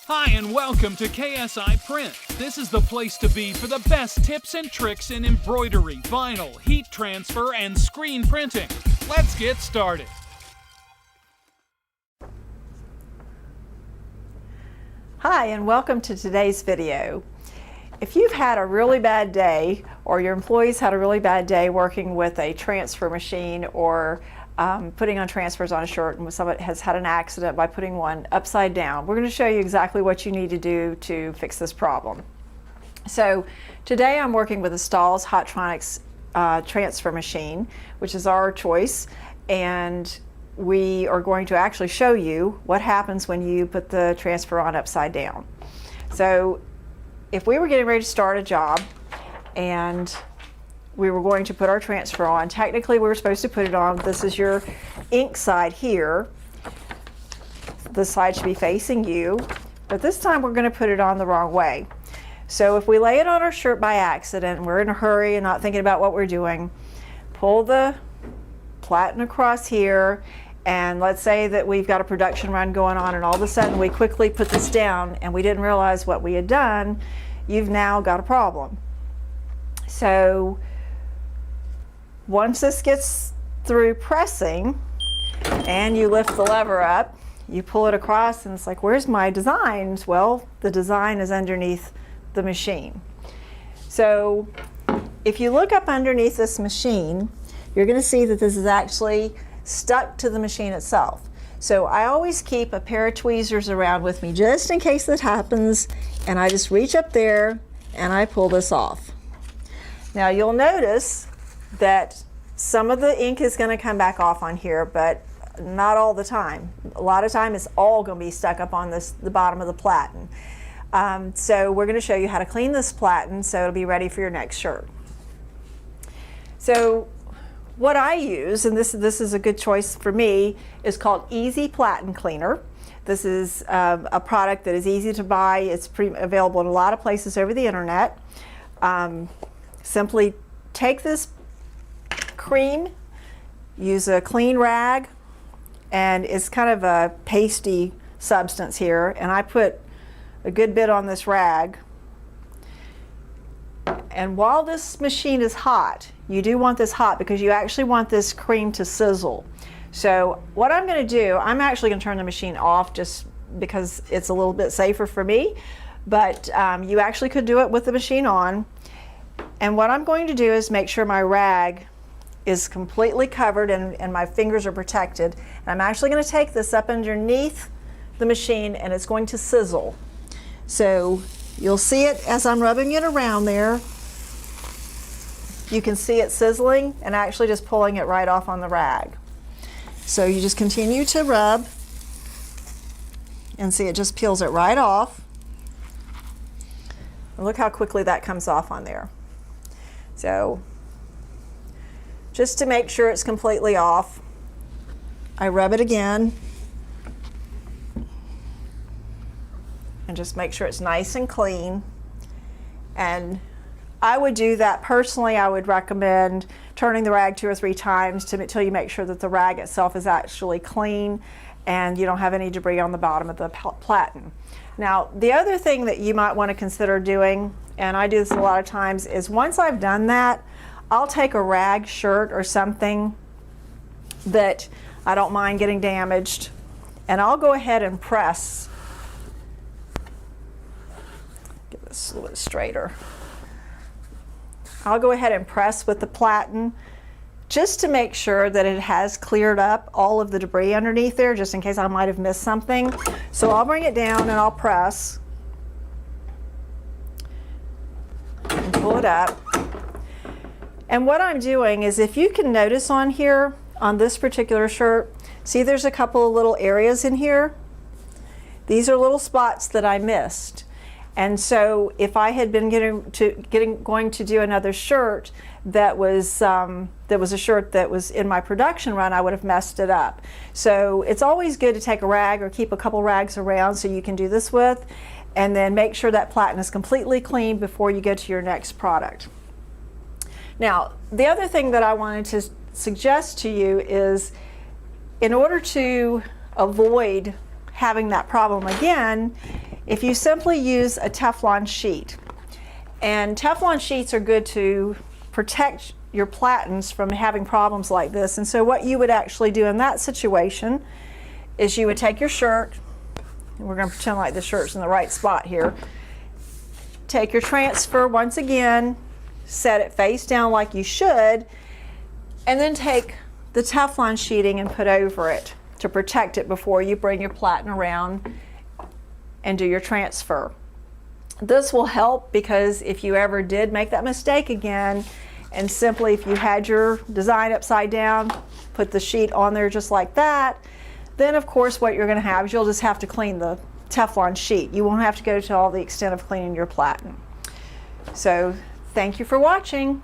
Hi and welcome to KSI Print. This is the place to be for the best tips and tricks in embroidery, vinyl, heat transfer, and screen printing. Let's get started. Hi and welcome to today's video. If you've had a really bad day or your employees had a really bad day working with a transfer machine or putting on transfers on a shirt and someone has had an accident by putting one upside down, we're going to show you exactly what you need to do to fix this problem. So today I'm working with a Stahl's Hottronics transfer machine, which is our choice, and we are going to actually show you what happens when you put the transfer on upside down. So if we were getting ready to start a job and we were going to put our transfer on, technically we were supposed to put it on, this is your ink side here. The side should be facing you, but this time we're going to put it on the wrong way. So if we lay it on our shirt by accident and we're in a hurry and not thinking about what we're doing, pull the platen across here, and let's say that we've got a production run going on and all of a sudden we quickly put this down and we didn't realize what we had done, you've now got a problem. So once this gets through pressing and you lift the lever up, you pull it across and it's like, where's my designs? Well, the design is underneath the machine. So if you look up underneath this machine, you're going to see that this is actually stuck to the machine itself. So I always keep a pair of tweezers around with me just in case that happens, and I just reach up there and I pull this off. Now you'll notice that some of the ink is going to come back off on here, but not all the time. A lot of time it's all going to be stuck up on the bottom of the platen. So we're going to show you how to clean this platen so it'll be ready for your next shirt. So what I use, and this is a good choice for me, is called Easy Platen Cleaner. This is a product that is easy to buy. It's available in a lot of places over the internet. Simply take this cream, use a clean rag, and it's kind of a pasty substance here, and I put a good bit on this rag. And while this machine is hot, you do want this hot because you actually want this cream to sizzle. So what I'm going to do, I'm actually going to turn the machine off just because it's a little bit safer for me, but you actually could do it with the machine on. And what I'm going to do is make sure my rag is completely covered and my fingers are protected. And I'm actually going to take this up underneath the machine and it's going to sizzle. So you'll see it as I'm rubbing it around there. You can see it sizzling and actually just pulling it right off on the rag. So you just continue to rub and see it just peels it right off. And look how quickly that comes off on there. So just to make sure it's completely off, I rub it again and just make sure it's nice and clean. And I would do that personally. I would recommend turning the rag 2 or 3 times until you make sure that the rag itself is actually clean and you don't have any debris on the bottom of the platen. Now, the other thing that you might want to consider doing, and I do this a lot of times, is once I've done that, I'll take a rag shirt or something that I don't mind getting damaged, and I'll go ahead and press. Get this a little bit straighter. I'll go ahead and press with the platen just to make sure that it has cleared up all of the debris underneath there, just in case I might have missed something. So I'll bring it down and I'll press and pull it up. And what I'm doing is, if you can notice on here, on this particular shirt, see there's a couple of little areas in here? These are little spots that I missed. And so if I had been going to do another shirt that was a shirt that was in my production run, I would have messed it up. So it's always good to take a rag or keep a couple rags around so you can do this with, and then make sure that platen is completely clean before you go to your next product. Now, the other thing that I wanted to suggest to you is, in order to avoid having that problem again, if you simply use a Teflon sheet, and Teflon sheets are good to protect your platens from having problems like this. And so what you would actually do in that situation is you would take your shirt, and we're going to pretend like the shirt's in the right spot here. Take your transfer once again, set it face down like you should, and then take the Teflon sheeting and put over it to protect it before you bring your platen around and do your transfer. This will help because if you ever did make that mistake again, and simply if you had your design upside down, put the sheet on there just like that, then of course what you're going to have is you'll just have to clean the Teflon sheet. You won't have to go to all the extent of cleaning your platen. So thank you for watching.